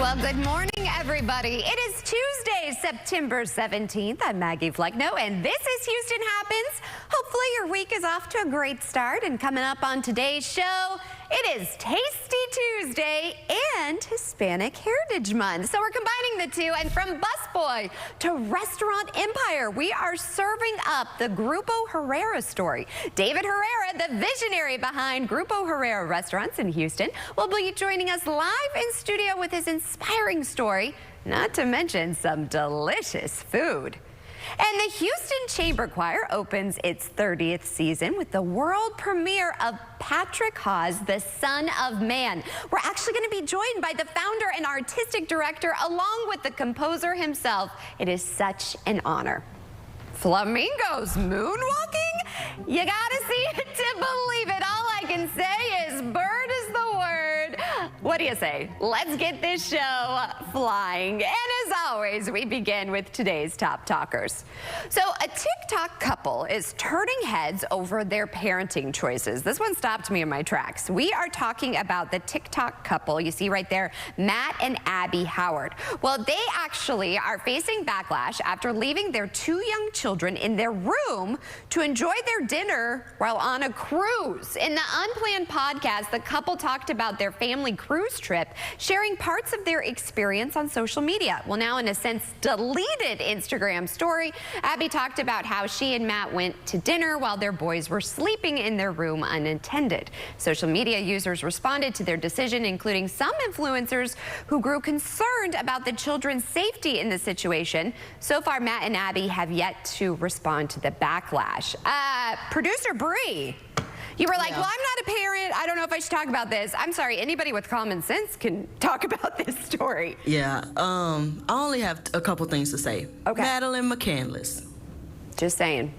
Well, good morning, everybody. It is Tuesday, September 17th. I'm Maggie Flecknoe, and this is Houston Happens. Hopefully your week is off to a great start. And coming up on today's show, it is Tasty Tuesday and Hispanic Heritage Month. So we're combining the two, and from busboy to restaurant empire, we are serving up the Grupo Herrera story. David Herrera, the visionary behind Grupo Herrera Restaurants in Houston, will be joining us live in studio with his inspiring story, not to mention some delicious food. And the Houston Chamber Choir opens its 30th season with the world premiere of Patrick Hawes, The Son of Man. We're actually going to be joined by the founder and artistic director along with the composer himself. It is such an honor. Flamingos moonwalking? You gotta see it to believe it. All I can say is bird is the word. What do you say? Let's get this show flying. And as always, we begin with today's top talkers. So a TikTok couple is turning heads over their parenting choices. This one stopped me in my tracks. We are talking about the TikTok couple you see right there, Matt and Abby Howard. Well, they actually are facing backlash after leaving their two young children in their room to enjoy their dinner while on a cruise. In the Unplanned podcast, the couple talked about their family cruise trip, sharing parts of their experience on social media. Well, now in a sense deleted Instagram story, Abby talked about how she and Matt went to dinner while their boys were sleeping in their room unattended. Social media users responded to their decision, including some influencers who grew concerned about the children's safety in the situation. So far, Matt and Abby have yet to respond to the backlash. Producer Bree, you were like, well, I'm not a parent. I don't know if I should talk about this. I'm sorry, anybody with common sense can talk about this story. Yeah, I only have a couple things to say. Okay. Madeline McCandless. Just saying.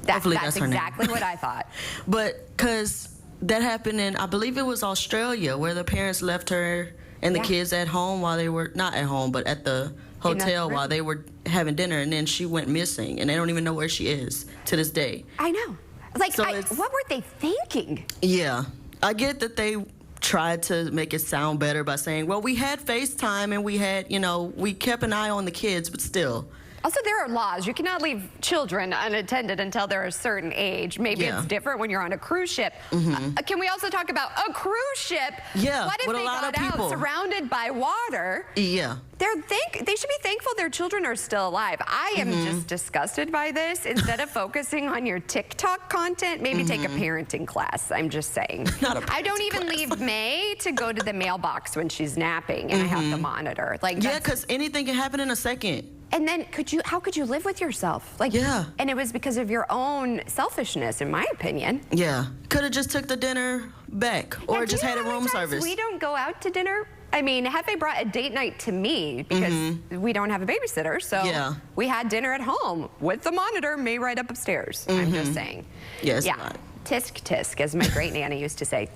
Hopefully That's her name. exactly what I thought. But because that happened in, I believe it was Australia, where the parents left her and the kids at home while they were, not at home, but at the hotel while they were having dinner, and then she went missing, and they don't even know where she is to this day. I know. Like, So what were they thinking? Yeah, I get that they tried to make it sound better by saying, well, we had FaceTime and we had, you know, we kept an eye on the kids, but still. Also, there are laws. You cannot leave children unattended until they're a certain age. Maybe it's different when you're on a cruise ship. Can we also talk about a cruise ship? Yeah, what if with they a lot got of people out surrounded by water? Yeah. They should be thankful their children are still alive. I am just disgusted by this. Instead of focusing on your TikTok content, maybe take a parenting class. I'm just saying. I don't even leave May to go to the mailbox when she's napping, and I have to monitor. Like, Yeah, because anything can happen in a second. and then how could you live with yourself? Like, and it was because of your own selfishness, in my opinion. Yeah, could have just took the dinner back, or just had a room service. We don't go out to dinner. I mean, Hefe brought a date night to me because we don't have a babysitter, so we had dinner at home with the monitor, May right up upstairs. I'm just saying. Yes. Yeah, tisk tisk, as my great nanny used to say.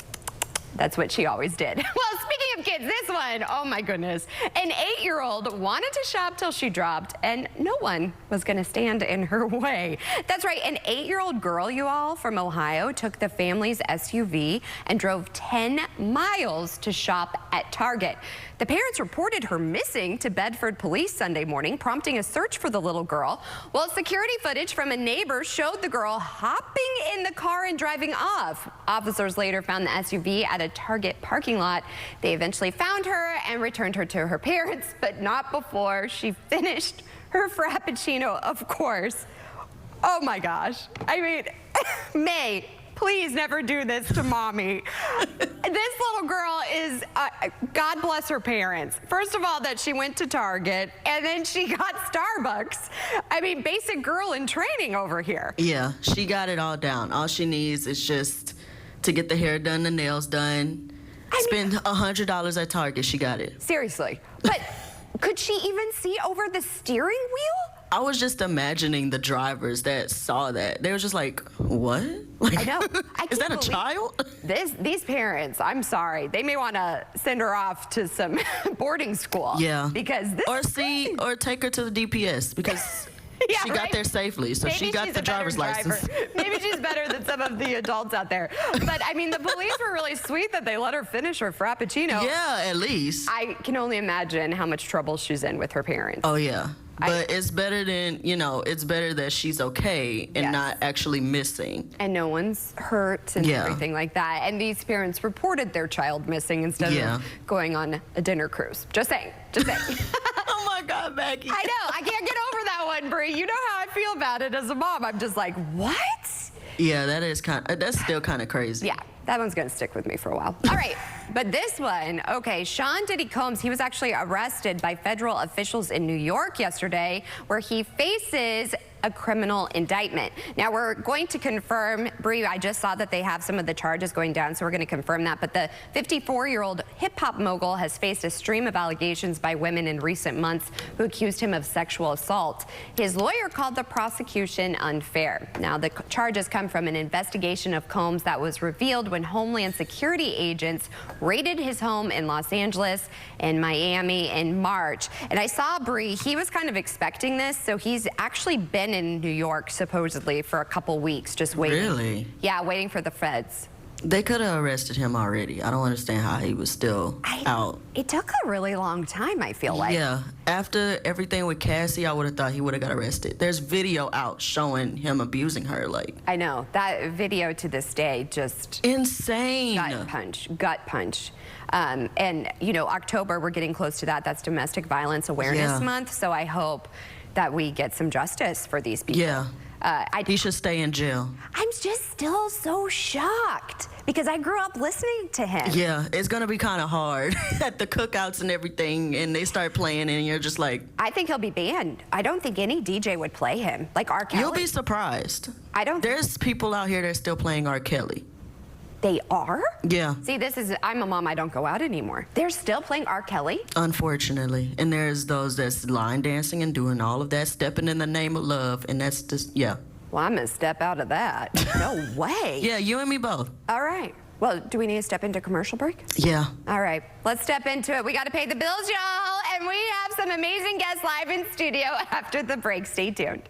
That's what she always did. Well, speaking of kids, this one, oh my goodness. An 8-year-old wanted to shop till she dropped, and no one was gonna stand in her way. That's right, an 8-year-old girl, you all, from Ohio, took the family's SUV and drove 10 miles to shop at Target. The parents reported her missing to Bedford police Sunday morning, prompting a search for the little girl. Well, security footage from a neighbor showed the girl hopping in the car and driving off. Officers later found the SUV at a Target parking lot. They eventually found her and returned her to her parents, but not before she finished her Frappuccino, of course. Oh my gosh. I mean, May, please never do this to mommy. This little girl is, God bless her parents. First of all, that she went to Target, and then she got Starbucks. I mean, basic girl in training over here. Yeah, she got it all down. All she needs is just to get the hair done, the nails done. Spend $100 at Target, she got it. Seriously. But could she even see over the steering wheel? I was just imagining the drivers that saw that. They were just like, what? Like, I know. Is that a child? These parents, I'm sorry, they may want to send her off to some boarding school. Yeah. Because this or is crazy. or take her to the DPS, because Yeah, she got there safely, so Maybe she got she's the a better driver's driver. license. Maybe she's better than some of the adults out there. But I mean, the police were really sweet that they let her finish her Frappuccino. Yeah, at least. I can only imagine how much trouble she's in with her parents. Oh, yeah. But it's better than, it's better that she's okay and not actually missing. And no one's hurt and everything like that. And these parents reported their child missing instead of going on a dinner cruise. Just saying. Just saying. Oh, my God, Maggie. I know. I can't get over that one, Bree. You know how I feel about it as a mom. I'm just like, what? Yeah, that's still kind of crazy. Yeah, that one's going to stick with me for a while. All right, but this one, okay, Sean Diddy Combs, he was actually arrested by federal officials in New York yesterday, where he faces a criminal indictment. Now, we're going to confirm, Bree, I just saw that they have some of the charges going down, so we're going to confirm that. But the 54-year-old hip-hop mogul has faced a stream of allegations by women in recent months who accused him of sexual assault. His lawyer called the prosecution unfair. Now, the charges come from an investigation of Combs that was revealed when Homeland Security agents raided his home in Los Angeles and Miami in March. And I saw, Bree, he was kind of expecting this, so he's actually been in New York supposedly for a couple weeks, just waiting. Really? Yeah, waiting for the feds. They could have arrested him already. I don't understand how he was still out. It took a really long time, I feel like. Yeah. After everything with Cassie, I would have thought he would have got arrested. There's video out showing him abusing her. I know. That video to this day just... insane. Gut punch. And, October, we're getting close to that. That's Domestic Violence Awareness Month. So I hope that we get some justice for these people. Yeah. He should stay in jail. I'm just still so shocked because I grew up listening to him. Yeah, it's going to be kind of hard at the cookouts and everything, and they start playing, and you're just like... I think he'll be banned. I don't think any DJ would play him, like R. Kelly. You'll be surprised. There's people out here that are still playing R. Kelly. They are? Yeah. See, I'm a mom, I don't go out anymore. They're still playing R. Kelly? Unfortunately. And there's those that's line dancing and doing all of that, stepping in the name of love, and that's just, Well, I'm gonna step out of that. No way. Yeah, you and me both. All right. Well, do we need to step into commercial break? Yeah. All right, let's step into it. We gotta pay the bills, y'all, and we have some amazing guests live in studio after the break. Stay tuned.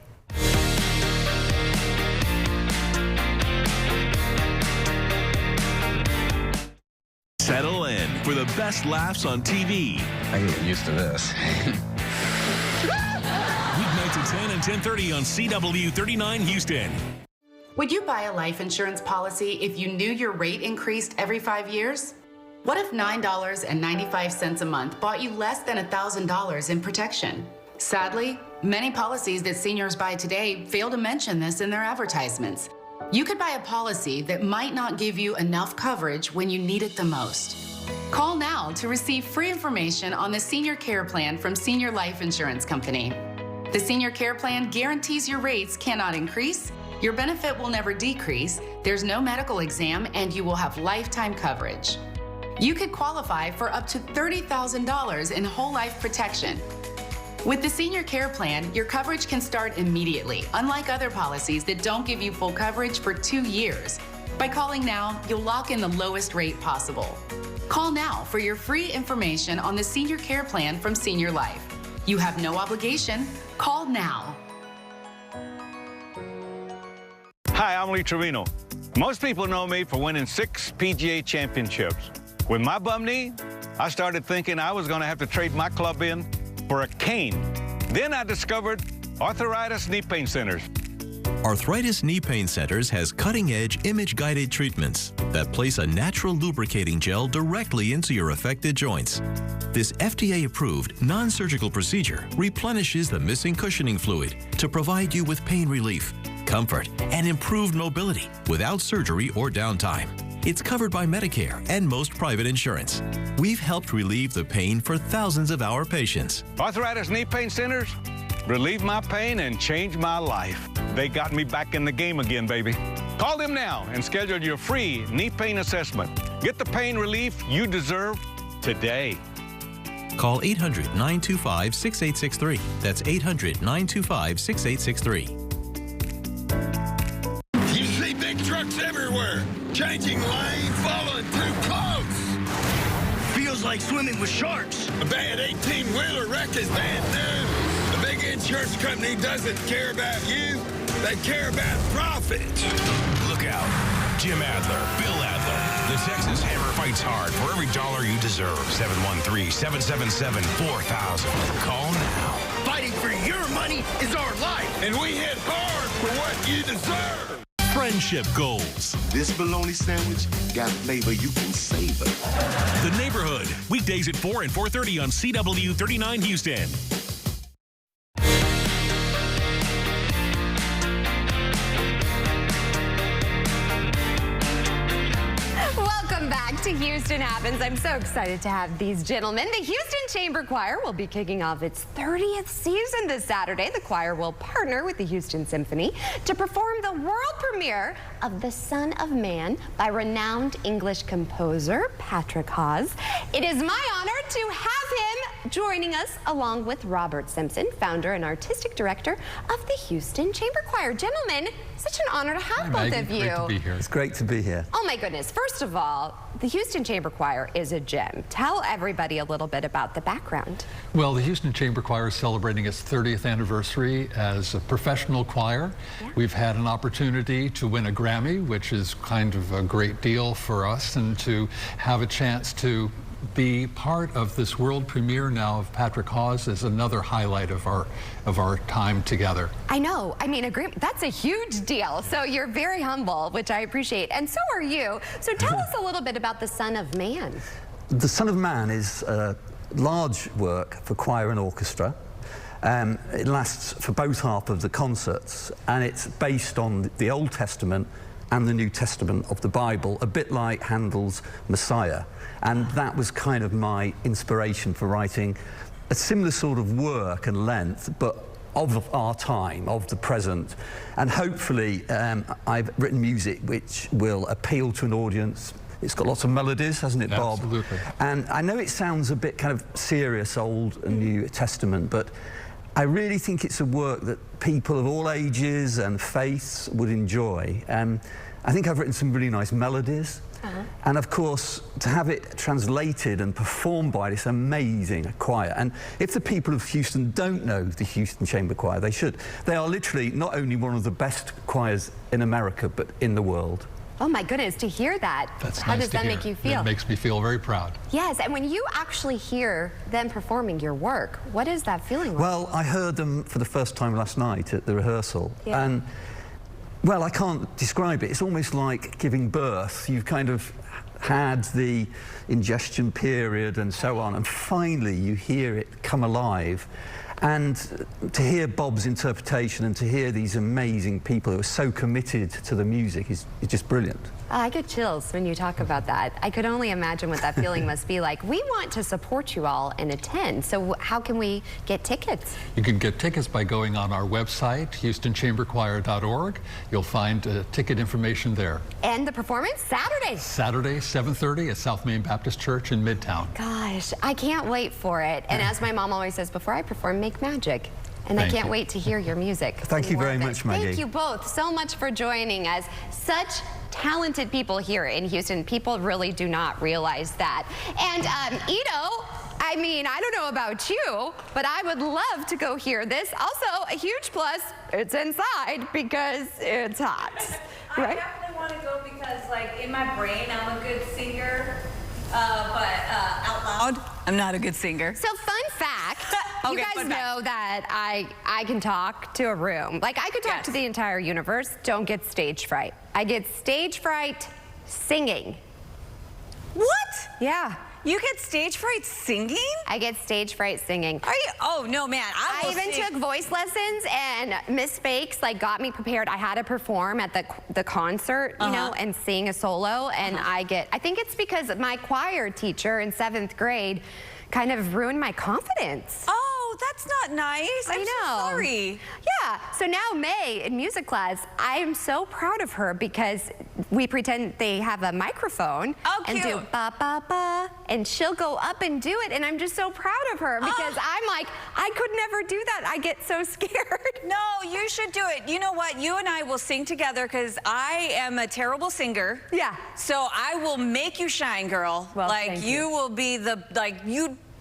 Settle in for the best laughs on TV. I can get used to this. Weeknights at 10 and 10:30 on CW 39 Houston. Would you buy a life insurance policy if you knew your rate increased every 5 years? What if $9.95 a month bought you less than $1,000 in protection? Sadly, many policies that seniors buy today fail to mention this in their advertisements. You could buy a policy that might not give you enough coverage when you need it the most. Call now to receive free information on the Senior Care Plan from Senior Life Insurance Company. The Senior Care Plan guarantees your rates cannot increase, your benefit will never decrease, there's no medical exam, and you will have lifetime coverage. You could qualify for up to $30,000 in whole life protection. With the Senior Care Plan, your coverage can start immediately, unlike other policies that don't give you full coverage for 2 years. By calling now, you'll lock in the lowest rate possible. Call now for your free information on the Senior Care Plan from Senior Life. You have no obligation. Call now. Hi, I'm Lee Trevino. Most people know me for winning 6 PGA championships. With my bum knee, I started thinking I was going to have to trade my club in for a cane. Then I discovered Arthritis Knee Pain Centers. Arthritis Knee Pain Centers has cutting-edge image-guided treatments that place a natural lubricating gel directly into your affected joints. This FDA-approved, non-surgical procedure replenishes the missing cushioning fluid to provide you with pain relief, comfort, and improved mobility without surgery or downtime. It's covered by Medicare and most private insurance. We've helped relieve the pain for thousands of our patients. Arthritis Knee Pain Centers relieve my pain and change my life. They got me back in the game again, baby. Call them now and schedule your free knee pain assessment. Get the pain relief you deserve today. Call 800-925-6863. That's 800-925-6863. You see big trucks everywhere, changing lanes, following too close. Feels like swimming with sharks. A bad 18-wheeler wreck is bad news. The big insurance company doesn't care about you. They care about profit. Look out. Jim Adler, Bill Adler. The Texas Hammer fights hard for every dollar you deserve. 713-777-4000. Call now. Fighting for your money is our life, and we hit hard for what you deserve. Friendship goals. This bologna sandwich got flavor you can savor. The Neighborhood. Weekdays at 4 and 4:30 on CW 39 Houston. Welcome back to Houston Happens. I'm so excited to have these gentlemen. The Houston Chamber Choir will be kicking off its 30th season this Saturday. The choir will partner with the Houston Symphony to perform the world premiere of The Son of Man by renowned English composer Patrick Haas. It is my honor to have him joining us along with Robert Simpson, founder and artistic director of the Houston Chamber Choir. Gentlemen, such an honor to have both of you. Great to be here. It's great to be here. Oh my goodness. First of all, the Houston Chamber Choir is a gem. Tell everybody a little bit about the background. Well, the Houston Chamber Choir is celebrating its 30th anniversary as a professional choir. Yeah. We've had an opportunity to win a Grammy, which is kind of a great deal for us, and to have a chance to be part of this world premiere now of Patrick Haas is another highlight of our time together. I know. I mean, that's a huge deal. So you're very humble, which I appreciate. And so are you. So tell us a little bit about The Son of Man. The Son of Man is a large work for choir and orchestra. It lasts for both half of the concerts, and it's based on the Old Testament and the New Testament of the Bible, a bit like Handel's Messiah. And that was kind of my inspiration for writing a similar sort of work and length, but of our time, of the present. And hopefully I've written music which will appeal to an audience. It's got lots of melodies, hasn't it, Bob? Absolutely. And I know it sounds a bit kind of serious, Old and New Testament, but I really think it's a work that people of all ages and faiths would enjoy. I think I've written some really nice melodies. And of course, to have it translated and performed by this amazing choir. And if the people of Houston don't know the Houston Chamber Choir, they should. They are literally not only one of the best choirs in America, but in the world. Oh my goodness, to hear that. How does that make you feel? It makes me feel very proud. Yes, and when you actually hear them performing your work, what is that feeling like? Well, I heard them for the first time last night at the rehearsal. Yeah. And well, I can't describe it. It's almost like giving birth. You've kind of had the ingestion period and so on, and finally you hear it come alive. And to hear Bob's interpretation and to hear these amazing people who are so committed to the music is just brilliant. I get chills when you talk about that. I could only imagine what that feeling must be like. We want to support you all and attend, so how can we get tickets? You can get tickets by going on our website, HoustonChamberChoir.org. You'll find ticket information there. And the performance, Saturday? Saturday, 7:30 at South Main Baptist Church in Midtown. Gosh, I can't wait for it. And as my mom always says, before I perform, make magic. And I can't wait to hear your music. Thank you very much, Maggie. Thank you both so much for joining us. Such talented people here in Houston. People really do not realize that. And Ito, I mean, I don't know about you, but I would love to go hear this. Also, a huge plus, it's inside because it's hot. Right? I definitely want to go because, like, in my brain, I'm a good singer, but out loud, I'm not a good singer. So, fun fact, you guys know that I can talk to a room. Like, I could talk to the entire universe. Don't get stage fright. I get stage fright singing. What? Yeah. You get stage fright singing? I get stage fright singing. Are you? Oh, no, man. I even took voice lessons, and Miss Fakes, like, got me prepared. I had to perform at the concert, you know, and sing a solo, and I think it's because my choir teacher in 7th grade kind of ruined my confidence. Oh, that's not nice. I know. So sorry. Yeah. So now May in music class, I am so proud of her because we pretend they have a microphone and do ba ba ba, and she'll go up and do it, and I'm just so proud of her because I'm like, I could never do that. I get so scared. No, you should do it. You know what? You and I will sing together because I am a terrible singer. Yeah. So I will make you shine, girl. Well, like thank you will be the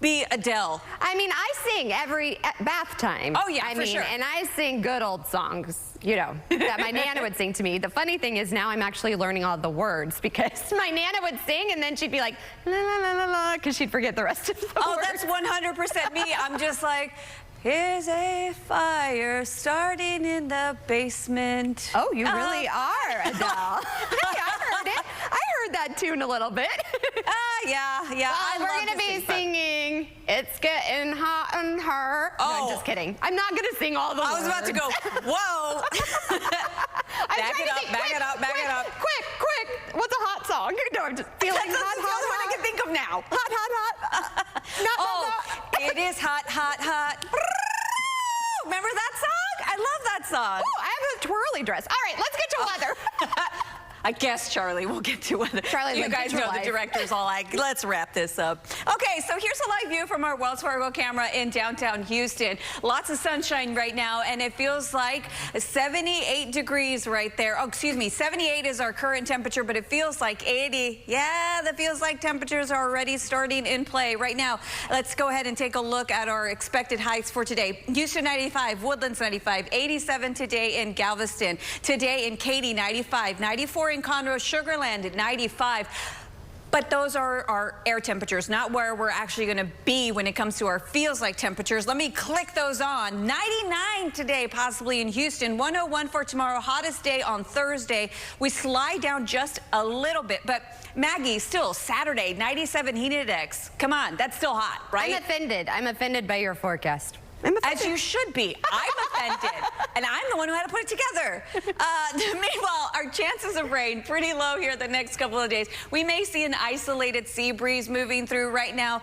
be Adele? I mean, I sing every bath time. Oh, yeah, I for mean, sure. and I sing good old songs, you know, that my Nana would sing to me. The funny thing is now I'm actually learning all the words because my Nana would sing and then she'd be like, la, la, la, la, la, because she'd forget the rest of the words. Oh, that's 100% me. I'm just like, here's a fire starting in the basement. Oh, you really are, Adele. Hey, I heard it. I heard that tune a little bit. Yeah. Well, we're going to be singing It's Getting Hot in Her. Oh. No, I'm just kidding. I'm not going to sing all the words. I was about to go, whoa. Back it up. Quick. What's a hot song? No, I'm just feeling That's hot. the only one I can think of now. Hot. It is hot. Remember that song? I love that song. Oh, I have a twirly dress. All right, let's get to weather. I guess, Charlie, we'll get to weather. Charlie, you guys know the director's all like, let's wrap this up. Okay, so here's a live view from our Wells Fargo camera in downtown Houston. Lots of sunshine right now, and it feels like 78 degrees right there. Oh, excuse me, 78 is our current temperature, but it feels like 80. Yeah, that feels like temperatures are already starting in play right now. Let's go ahead and take a look at our expected heights for today. Houston 95, Woodlands 95, 87 today in Galveston. Today in Katy 95, 94 in Conroe, Sugar Land at 95. But those are our air temperatures, not where we're actually going to be when it comes to our feels like temperatures. Let me click those on. 99 today, possibly in Houston. 101 for tomorrow. Hottest day on Thursday. We slide down just a little bit. But Maggie, still Saturday, 97 heat index. Come on, that's still hot, right? I'm offended by your forecast. As you should be. I'm offended. And I'm the one who had to put it together. Meanwhile, our chances of rain pretty low here the next couple of days. We may see an isolated sea breeze moving through right now.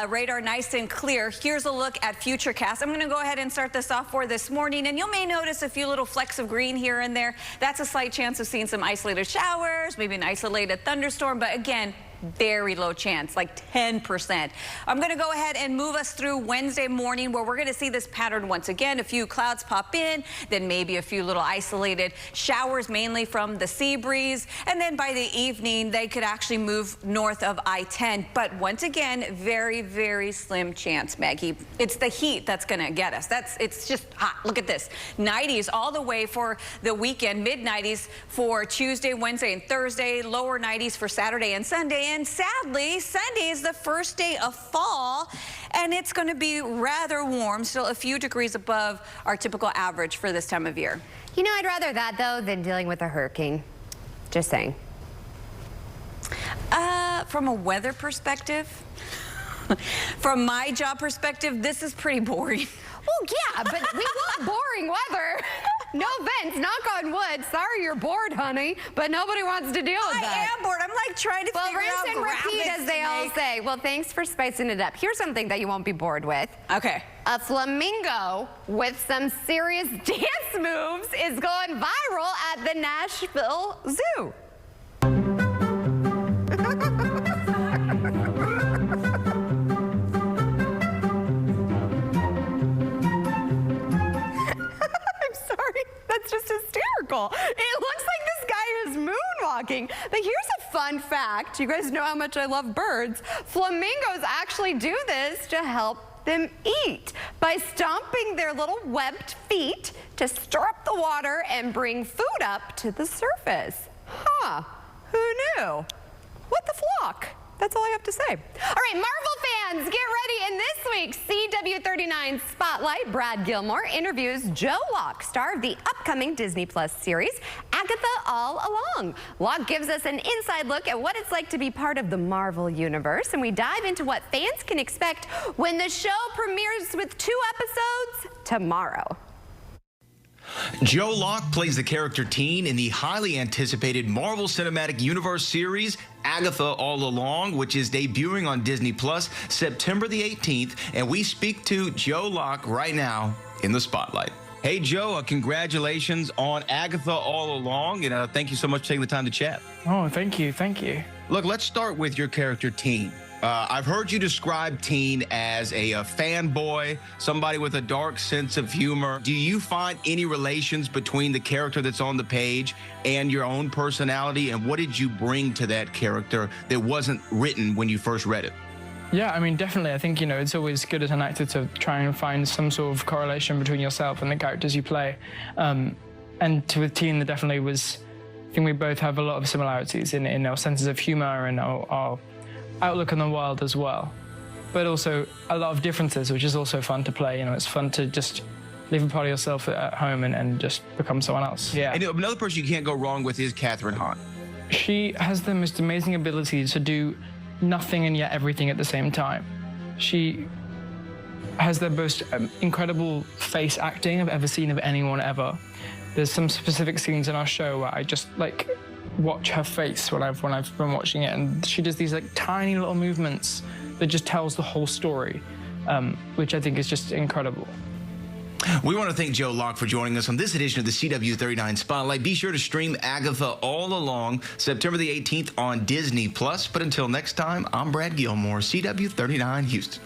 Radar nice and clear. Here's a look at Futurecast. I'm going to go ahead and start this off for this morning. And you may notice a few little flecks of green here and there. That's a slight chance of seeing some isolated showers, maybe an isolated thunderstorm. But again, very low chance, like 10%. I'm going to go ahead and move us through Wednesday morning where we're going to see this pattern once again. A few clouds pop in, then maybe a few little isolated showers, mainly from the sea breeze. And then by the evening, they could actually move north of I-10. But once again, very, very slim chance, Maggie. It's the heat that's going to get us. It's just hot. Look at this. 90s all the way for the weekend, mid-90s for Tuesday, Wednesday, and Thursday, lower 90s for Saturday and Sunday. And sadly, Sunday is the first day of fall, and it's going to be rather warm, still a few degrees above our typical average for this time of year. You know, I'd rather that, though, than dealing with a hurricane. Just saying. From a weather perspective, from my job perspective, this is pretty boring. Well, yeah, but we want boring weather. No offense, knock on wood. Sorry you're bored, honey, but nobody wants to deal with that. I am bored. I'm like trying to figure out rinse and repeat, as they all say. Well, thanks for spicing it up. Here's something that you won't be bored with. Okay. A flamingo with some serious dance moves is going viral at the Nashville Zoo. That's just hysterical. It looks like this guy is moonwalking. But here's a fun fact. You guys know how much I love birds. Flamingos actually do this to help them eat by stomping their little webbed feet to stir up the water and bring food up to the surface. Huh, who knew? What the flock? That's all I have to say. All right, Marvel fans, get ready. In this week's CW39 Spotlight, Brad Gilmore interviews Joe Locke, star of the upcoming Disney Plus series, Agatha All Along. Locke gives us an inside look at what it's like to be part of the Marvel Universe, and we dive into what fans can expect when the show premieres with 2 episodes tomorrow. Joe Locke plays the character Teen in the highly anticipated Marvel Cinematic Universe series Agatha All Along, which is debuting on Disney Plus September the 18th, and we speak to Joe Locke right now in the Spotlight. Hey, Joe, congratulations on Agatha All Along, and thank you so much for taking the time to chat. Oh, thank you. Look, let's start with your character Teen. I've heard you describe Teen as a fanboy, somebody with a dark sense of humor. Do you find any relations between the character that's on the page and your own personality? And what did you bring to that character that wasn't written when you first read it? Yeah, I mean, definitely. I think, it's always good as an actor to try and find some sort of correlation between yourself and the characters you play. And with Teen, there definitely was, I think we both have a lot of similarities in our senses of humor and our outlook on the world as well. But also a lot of differences, which is also fun to play. It's fun to just leave a part of yourself at home and just become someone else. Yeah. And another person you can't go wrong with is Kathryn Hahn. She has the most amazing ability to do nothing and yet everything at the same time. She has the most incredible face acting I've ever seen of anyone ever. There's some specific scenes in our show where I just watch her face when I've been watching it, and she does these tiny little movements that just tells the whole story, which I think is just incredible. We want to thank Joe Locke for joining us on this edition of the CW39 Spotlight. Be sure to stream Agatha All Along September the 18th on Disney+. But until next time, I'm Brad Gilmore, CW39 Houston.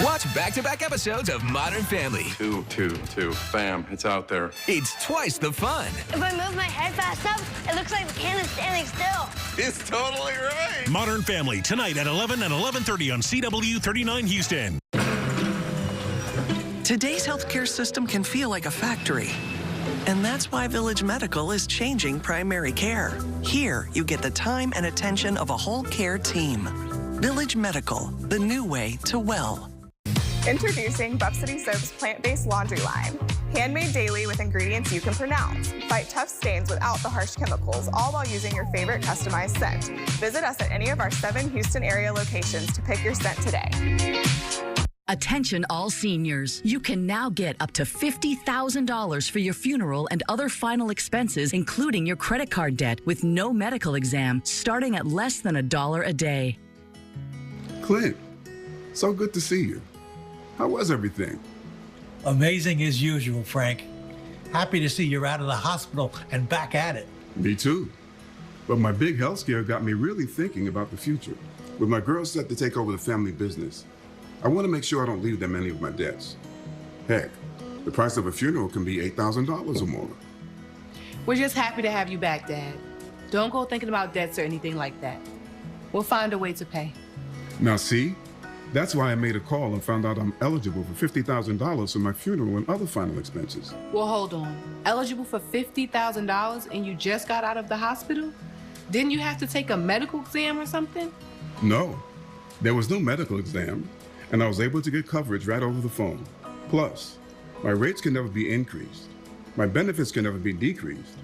Watch back-to-back episodes of Modern Family. Two. Bam, it's out there. It's twice the fun. If I move my head fast enough, it looks like the cannon's standing still. It's totally right. Modern Family, tonight at 11 and 11:30 on CW39 Houston. Today's healthcare system can feel like a factory. And that's why Village Medical is changing primary care. Here, you get the time and attention of a whole care team. Village Medical, the new way to well. Introducing Buff City Soap's plant-based laundry line. Handmade daily with ingredients you can pronounce. Fight tough stains without the harsh chemicals, all while using your favorite customized scent. Visit us at any of our 7 Houston area locations to pick your scent today. Attention all seniors. You can now get up to $50,000 for your funeral and other final expenses, including your credit card debt, with no medical exam, starting at less than $1 a day. Clint, so good to see you. How was everything? Amazing as usual, Frank. Happy to see you're out of the hospital and back at it. Me too. But my big health scare got me really thinking about the future. With my girls set to take over the family business, I want to make sure I don't leave them any of my debts. Heck, the price of a funeral can be $8,000 or more. We're just happy to have you back, Dad. Don't go thinking about debts or anything like that. We'll find a way to pay. Now see? That's why I made a call and found out I'm eligible for $50,000 for my funeral and other final expenses. Well, hold on. Eligible for $50,000 and you just got out of the hospital? Didn't you have to take a medical exam or something? No, there was no medical exam, and I was able to get coverage right over the phone. Plus, my rates can never be increased, my benefits can never be decreased,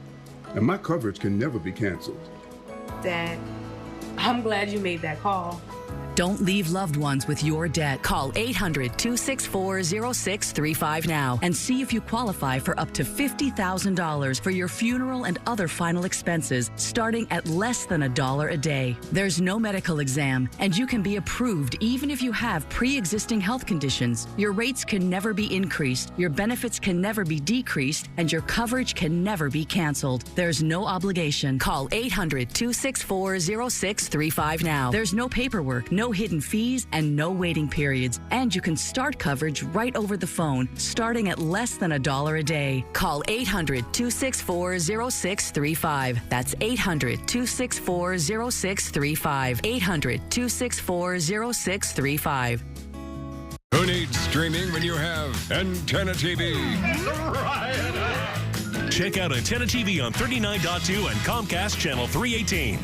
and my coverage can never be canceled. Dad, I'm glad you made that call. Don't leave loved ones with your debt. Call 800-264-0635 now and see if you qualify for up to $50,000 for your funeral and other final expenses, starting at less than $1 a day. There's no medical exam, and you can be approved even if you have pre-existing health conditions. Your rates can never be increased, your benefits can never be decreased, and your coverage can never be canceled. There's no obligation. Call 800-264-0635 now. There's no paperwork, no hidden fees, and no waiting periods. And you can start coverage right over the phone, starting at less than $1 a day. Call 800-264-0635. That's 800-264-0635. 800-264-0635. Who needs streaming when you have Antenna TV? Check out Antenna TV on 39.2 and Comcast Channel 318.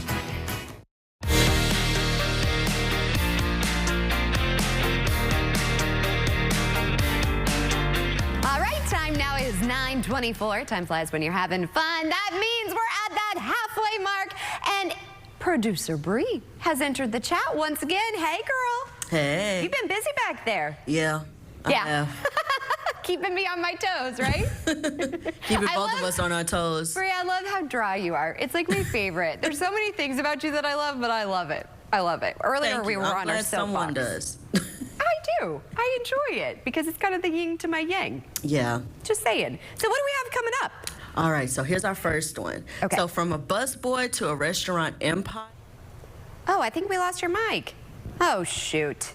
Now is 9:24. Time flies when you're having fun. That means we're at that halfway mark. And producer Bree has entered the chat once again. Hey, girl. Hey. You've been busy back there. Yeah. I have. Keeping me on my toes, right? Keeping both of us on our toes. Bree, I love how dry you are. It's like my favorite. There's so many things about you that I love, but I love it. I love it. Earlier we were on our soapbox. Someone does. I do. I enjoy it because it's kind of the yin to my yang. Yeah. Just saying. So what do we have coming up? All right, so here's our first one. Okay. So from a busboy to a restaurant empire. Oh, I think we lost your mic. Oh, shoot.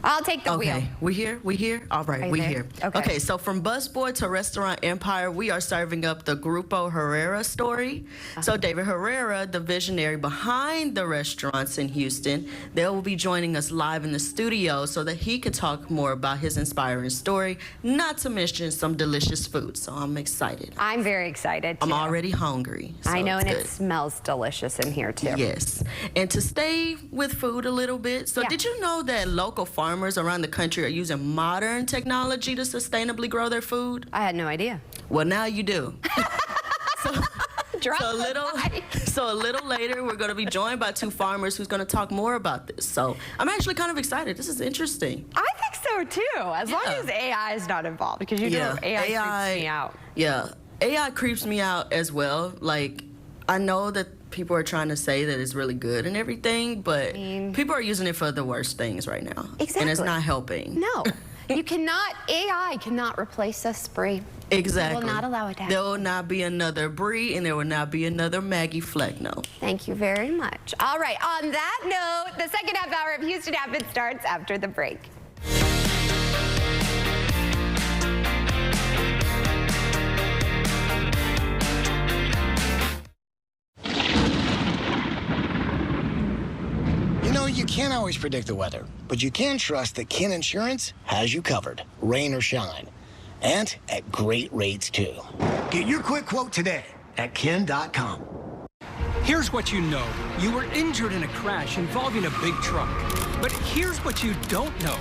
I'll take the wheel. Okay, we here? All right, we here. Okay, so from busboy to restaurant empire, we are serving up the Grupo Herrera story. So David Herrera, the visionary behind the restaurants in Houston, they will be joining us live in the studio so that he can talk more about his inspiring story, not to mention some delicious food. So I'm excited. I'm very excited, too. I'm already hungry. So I know, and good. it smells delicious in here, too. Yes. And to stay with food a little bit, so did you know that local farmers around the country are using modern technology to sustainably grow their food? I had no idea. Well, now you do. So a little later, we're going to be joined by two farmers who's going to talk more about this. So I'm actually kind of excited. This is interesting. I think so, too, as long as AI is not involved, because you know AI creeps me out. Yeah, AI creeps me out as well. Like, I know that people are trying to say that it's really good and everything, but people are using it for the worst things right now. Exactly. And it's not helping. No. AI cannot replace us, Bree. Exactly. We will not allow it to happen. There will not be another Bree, and there will not be another Maggie Flecknoe. Thank you very much. All right, on that note, the second half hour of Houston Happens starts after the break. You can't always predict the weather, but you can trust that Ken Insurance has you covered, rain or shine, and at great rates, too. Get your quick quote today at ken.com. Here's what you know. You were injured in a crash involving a big truck. But here's what you don't know.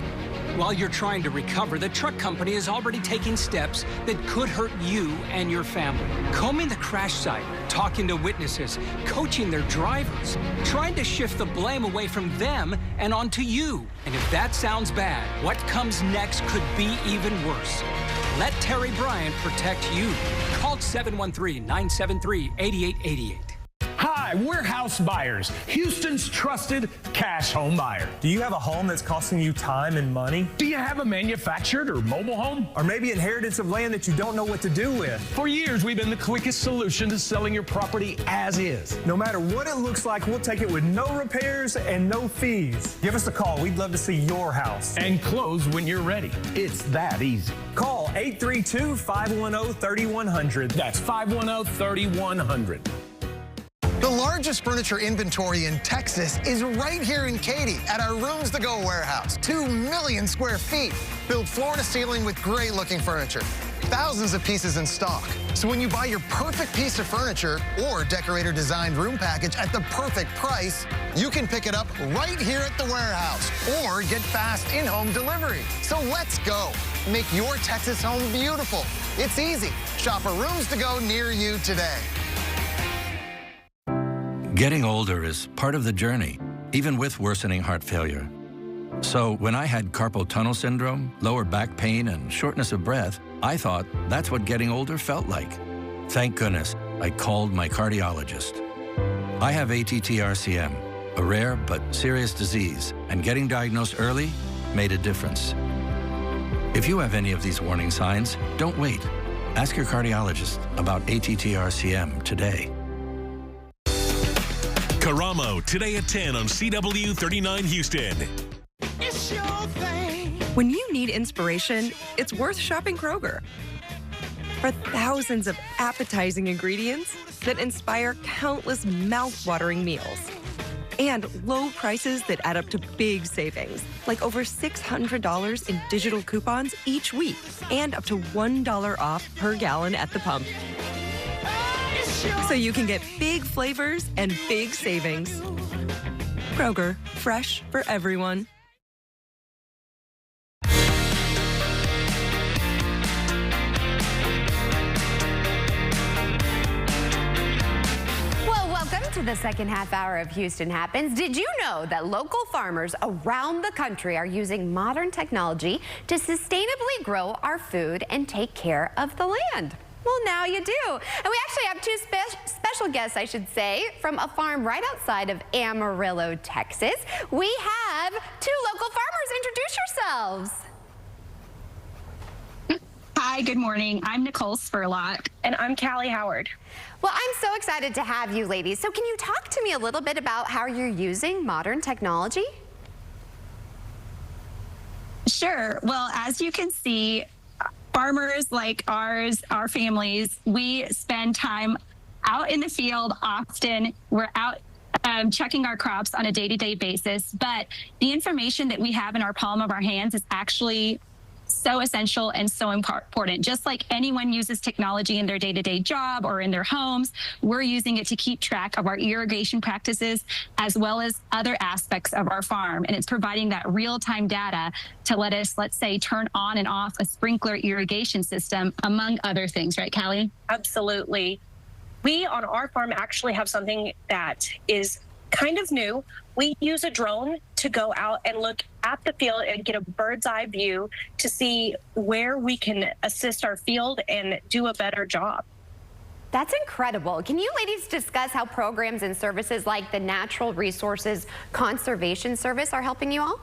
While you're trying to recover, the truck company is already taking steps that could hurt you and your family. Combing the crash site, talking to witnesses, coaching their drivers, trying to shift the blame away from them and onto you. And if that sounds bad, what comes next could be even worse. Let Terry Bryant protect you. Call 713-973-8888. Hi, we're House Buyers, Houston's trusted cash home buyer. Do you have a home that's costing you time and money? Do you have a manufactured or mobile home? Or maybe inheritance of land that you don't know what to do with? For years, we've been the quickest solution to selling your property as is. No matter what it looks like, we'll take it with no repairs and no fees. Give us a call. We'd love to see your house. And close when you're ready. It's that easy. Call 832-510-3100. That's 510-3100. The largest furniture inventory in Texas is right here in Katy at our Rooms to Go warehouse. 2 million square feet, built floor to ceiling with great looking furniture. Thousands of pieces in stock. So when you buy your perfect piece of furniture or decorator designed room package at the perfect price, you can pick it up right here at the warehouse or get fast in-home delivery. So let's go. Make your Texas home beautiful. It's easy. Shop a Rooms to Go near you today. Getting older is part of the journey, even with worsening heart failure. So when I had carpal tunnel syndrome, lower back pain, and shortness of breath, I thought that's what getting older felt like. Thank goodness I called my cardiologist. I have ATTR-CM, a rare but serious disease, and getting diagnosed early made a difference. If you have any of these warning signs, don't wait. Ask your cardiologist about ATTR-CM today. Karamo, today at 10 on CW 39 Houston. It's your thing. When you need inspiration, it's worth shopping Kroger. For thousands of appetizing ingredients that inspire countless mouth-watering meals. And low prices that add up to big savings, like over $600 in digital coupons each week, and up to $1 off per gallon at the pump. So you can get big flavors and big savings. Kroger, fresh for everyone. Well, welcome to the second half hour of Houston Happens. Did you know that local farmers around the country are using modern technology to sustainably grow our food and take care of the land? Well, now you do. And we actually have two special guests, I should say, from a farm right outside of Amarillo, Texas. We have two local farmers. Introduce yourselves. Hi, good morning. I'm Nicole Spurlock. And I'm Callie Howard. Well, I'm so excited to have you ladies. So can you talk to me a little bit about how you're using modern technology? Sure. Well, as you can see, farmers like ours, our families, we spend time out in the field often. We're out checking our crops on a day-to-day basis, but the information that we have in our palm of our hands is actually so essential and so important. Just like anyone uses technology in their day-to-day job or in their homes, we're using it to keep track of our irrigation practices as well as other aspects of our farm. And it's providing that real-time data to let us, let's say, turn on and off a sprinkler irrigation system, among other things, right, Callie? Absolutely. We on our farm actually have something that is kind of new. We use a drone to go out and look at the field and get a bird's eye view to see where we can assist our field and do a better job. That's incredible. Can you ladies discuss how programs and services like the Natural Resources Conservation Service are helping you all?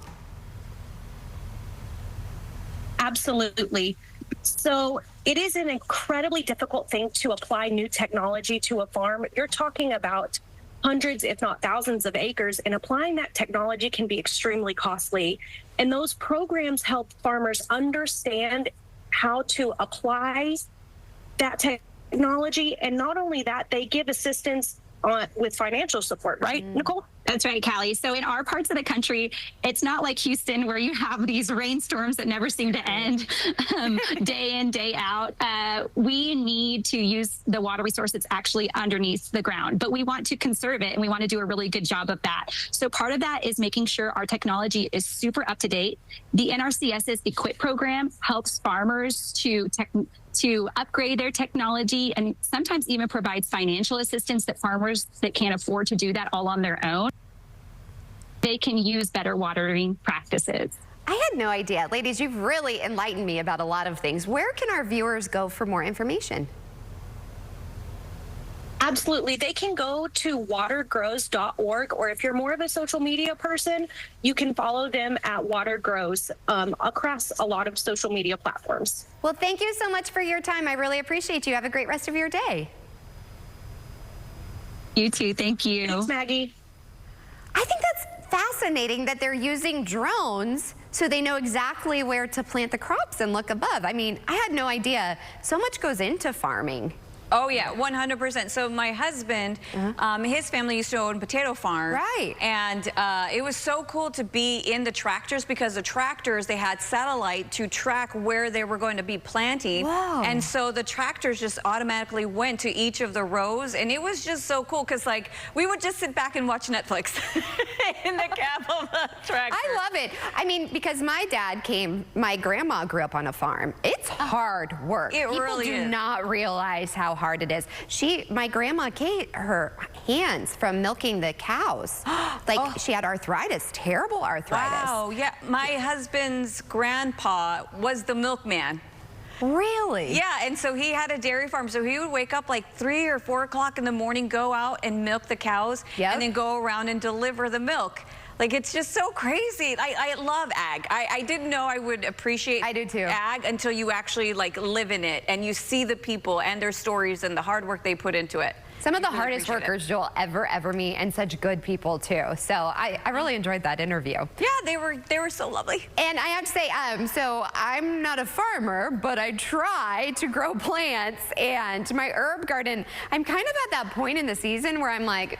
Absolutely. So it is an incredibly difficult thing to apply new technology to a farm. You're talking about hundreds, if not thousands of acres, and applying that technology can be extremely costly. And those programs help farmers understand how to apply that technology. And not only that, they give assistance with financial support, right, Nicole? That's right, Callie. So in our parts of the country, it's not like Houston where you have these rainstorms that never seem to end day in, day out. We need to use the water resource that's actually underneath the ground, but we want to conserve it and we want to do a really good job of that. So part of that is making sure our technology is super up to date. The NRCS's EQIP program helps farmers to upgrade their technology and sometimes even provides financial assistance that farmers that can't afford to do that all on their own, they can use better watering practices. I had no idea. Ladies, you've really enlightened me about a lot of things. Where can our viewers go for more information? Absolutely. They can go to watergrows.org, or if you're more of a social media person, you can follow them at watergrows across a lot of social media platforms. Well, thank you so much for your time. I really appreciate you. Have a great rest of your day. You too. Thank you. Thanks, Maggie. I think that's fascinating that they're using drones so they know exactly where to plant the crops and look above. I mean, I had no idea. So much goes into farming. Oh yeah, 100%. So my husband, his family used to own a potato farm. Right. And it was so cool to be in the tractors because the tractors, they had satellite to track where they were going to be planting. Wow. And so the tractors just automatically went to each of the rows. And it was just so cool because like we would just sit back and watch Netflix in the cab of the tractor. I love it. I mean, because my grandma grew up on a farm. It's hard work. It really is. People do not realize how hard it is. My grandma Kate, her hands from milking the cows, like she had arthritis, terrible arthritis. Wow, yeah. My husband's grandpa was the milkman. Really? Yeah, and so he had a dairy farm. So he would wake up like 3 or 4 o'clock in the morning, go out and milk the cows, and then go around and deliver the milk. Like, it's just so crazy. I love ag. I didn't know I would appreciate ag until you actually like live in it and you see the people and their stories and the hard work they put into it. Some of the hardest workers you'll ever meet, and such good people too. So I really enjoyed that interview. Yeah, they were so lovely. And I have to say, so I'm not a farmer, but I try to grow plants, and my herb garden, I'm kind of at that point in the season where I'm like,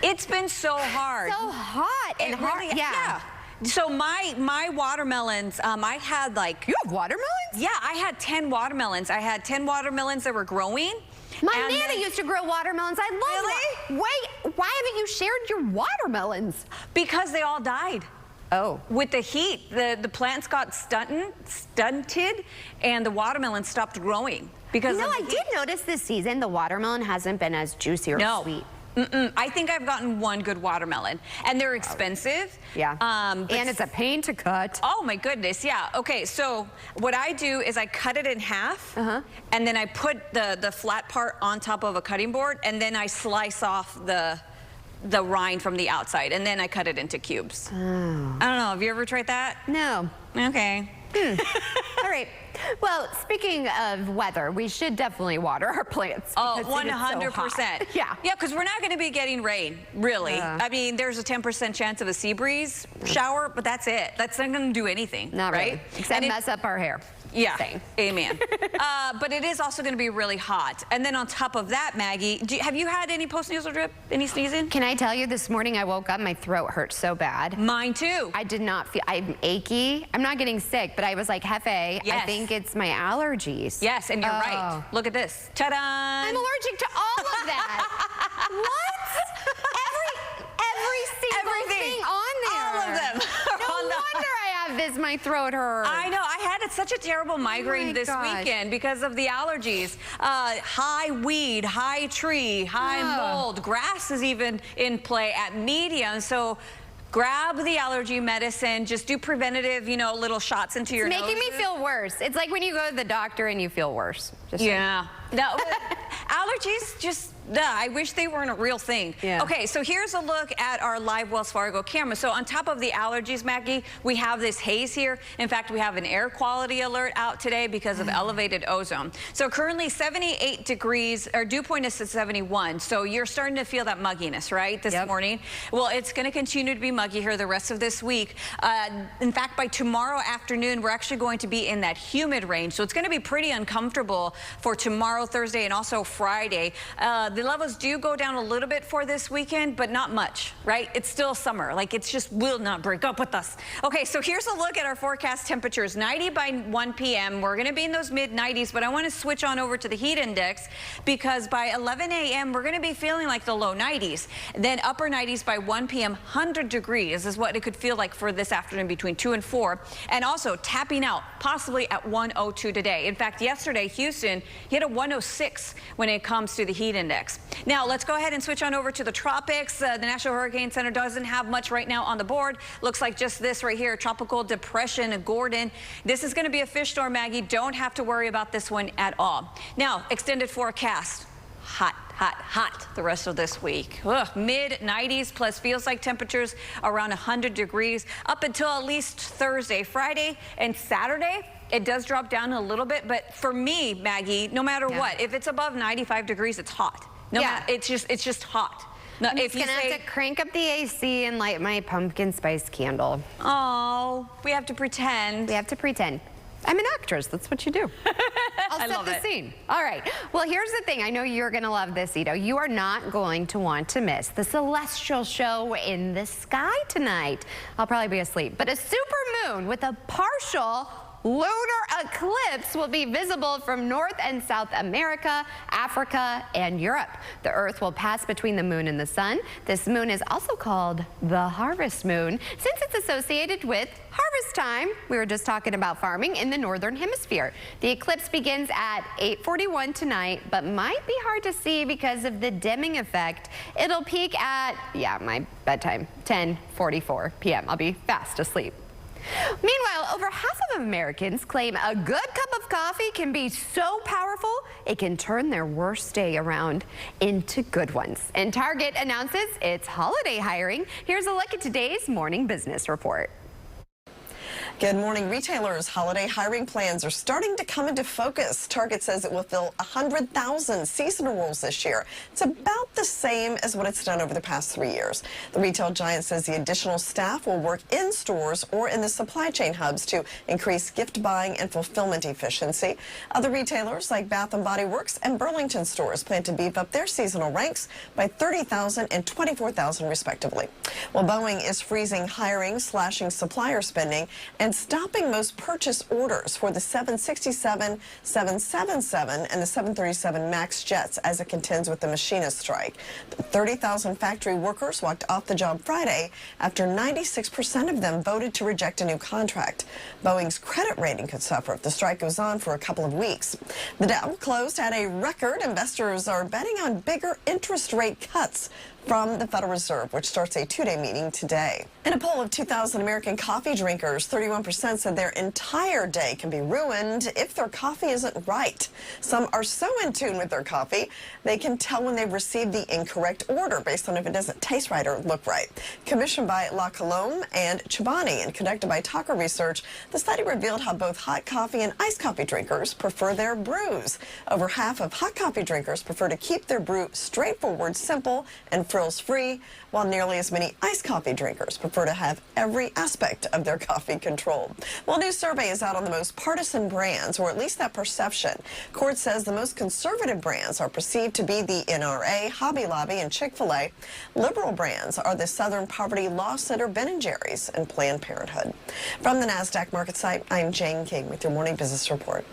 It's been so hard. So hot and hard. Really, yeah. So my watermelons, I had like... You have watermelons? Yeah, I had 10 watermelons. I had 10 watermelons that were growing. My nana used to grow watermelons. I love them. Wait, why haven't you shared your watermelons? Because they all died. Oh. With the heat, the plants got stunted, and the watermelon stopped growing. Because I did notice this season the watermelon hasn't been as juicy or sweet. I think I've gotten one good watermelon, and they're expensive. Yeah. And it's a pain to cut. Oh my goodness, yeah. Okay, so what I do is I cut it in half, and then I put the flat part on top of a cutting board, and then I slice off the rind from the outside, and then I cut it into cubes. Oh. I don't know, have you ever tried that? No. Okay. All right. Well, speaking of weather, we should definitely water our plants. Oh, because it is so 100%. hot. Yeah. Yeah, because we're not going to be getting rain, really. I mean, there's a 10% chance of a sea breeze shower, but that's it. That's not going to do anything, Not right? really. Except mess up our hair. Yeah, Same. amen. But it is also going to be really hot. And then on top of that, Maggie, have you had any post-nasal drip, any sneezing? Can I tell you, this morning I woke up, my throat hurt so bad. Mine too. I did not feel, I'm achy. I'm not getting sick, but I was like, Hefe, I think it's my allergies. Yes, and you're right. Look at this. Ta-da! I'm allergic to all of that. What? Every single thing on there. All of them. No wonder I have this, my throat hurts. I know. I had such a terrible migraine this weekend because of the allergies. High weed, high tree, high mold. Grass is even in play at medium. So grab the allergy medicine. Just do preventative, you know, little shots into your nose. It's making me feel worse. It's like when you go to the doctor and you feel worse. Yeah. No, allergies just... I wish they weren't a real thing. Yeah. Okay, so here's a look at our live Wells Fargo camera. So on top of the allergies, Maggie, we have this haze here. In fact, we have an air quality alert out today because of elevated ozone. So currently 78 degrees, our dew point is at 71. So you're starting to feel that mugginess, right, this morning? Well, it's going to continue to be muggy here the rest of this week. In fact, by tomorrow afternoon, we're actually going to be in that humid range. So it's going to be pretty uncomfortable for tomorrow, Thursday, and also Friday. The levels do go down a little bit for this weekend, but not much, right? It's still summer. Like, it's just will not break up with us. Okay, so here's a look at our forecast temperatures. 90 by 1 p.m. We're going to be in those mid-90s, but I want to switch on over to the heat index because by 11 a.m. we're going to be feeling like the low 90s. Then upper 90s by 1 p.m. 100 degrees is what it could feel like for this afternoon between 2 and 4. And also tapping out possibly at 102 today. In fact, yesterday, Houston hit a 106 when it comes to the heat index. Now, let's go ahead and switch on over to the tropics. The National Hurricane Center doesn't have much right now on the board. Looks like just this right here, Tropical Depression Gordon. This is going to be a fish storm, Maggie. Don't have to worry about this one at all. Now, extended forecast. Hot, hot, hot the rest of this week. Mid-90s plus feels like temperatures around 100 degrees up until at least Thursday. Friday and Saturday, it does drop down a little bit. But for me, Maggie, no matter what, if it's above 95 degrees, it's hot. It's just hot. No, I'm just gonna have to crank up the AC and light my pumpkin spice candle. Oh, we have to pretend. We have to pretend. I'm an actress. That's what you do. I'll set the scene. All right. Well, here's the thing. I know you're going to love this, Ito. You are not going to want to miss the celestial show in the sky tonight. I'll probably be asleep. But a super moon with a partial lunar eclipse will be visible from North and South America, Africa, and Europe. The Earth will pass between the moon and the sun. This moon is also called the harvest moon since it's associated with harvest time. We were just talking about farming in the northern hemisphere. The eclipse begins at 8:41 tonight, but might be hard to see because of the dimming effect. It'll peak at, my bedtime, 10:44 p.m. I'll be fast asleep. Meanwhile, over half of Americans claim a good cup of coffee can be so powerful it can turn their worst day around into good ones. And Target announces its holiday hiring. Here's a look at today's Morning Business Report. Good morning. Retailers' holiday hiring plans are starting to come into focus. Target says it will fill 100,000 seasonal roles this year. It's about the same as what it's done over the past 3 years. The retail giant says the additional staff will work in stores or in the supply chain hubs to increase gift buying and fulfillment efficiency. Other retailers like Bath & Body Works and Burlington stores plan to beef up their seasonal ranks by 30,000 and 24,000 respectively. Well, Boeing is freezing hiring, slashing supplier spending, and stopping most purchase orders for the 767, 777, and the 737 MAX jets as it contends with the machinist strike. 30,000 factory workers walked off the job Friday after 96% of them voted to reject a new contract. Boeing's credit rating could suffer if the strike goes on for a couple of weeks. The Dow closed at a record. Investors are betting on bigger interest rate cuts from the Federal Reserve, which starts a two-day meeting today. In a poll of 2,000 American coffee drinkers, 31% said their entire day can be ruined if their coffee isn't right. Some are so in tune with their coffee, they can tell when they've received the incorrect order based on if it doesn't taste right or look right. Commissioned by La Colombe and Chobani and conducted by Talker Research, the study revealed how both hot coffee and iced coffee drinkers prefer their brews. Over half of hot coffee drinkers prefer to keep their brew straightforward, simple, and frills-free, while nearly as many iced coffee drinkers prefer to have every aspect of their coffee controlled. Well, a new survey is out on the most partisan brands, or at least that perception. Court says the most conservative brands are perceived to be the NRA, Hobby Lobby, and Chick-fil-A. Liberal brands are the Southern Poverty Law Center, Ben & Jerry's, and Planned Parenthood. From the NASDAQ market site, I'm Jane King with your Morning Business Report.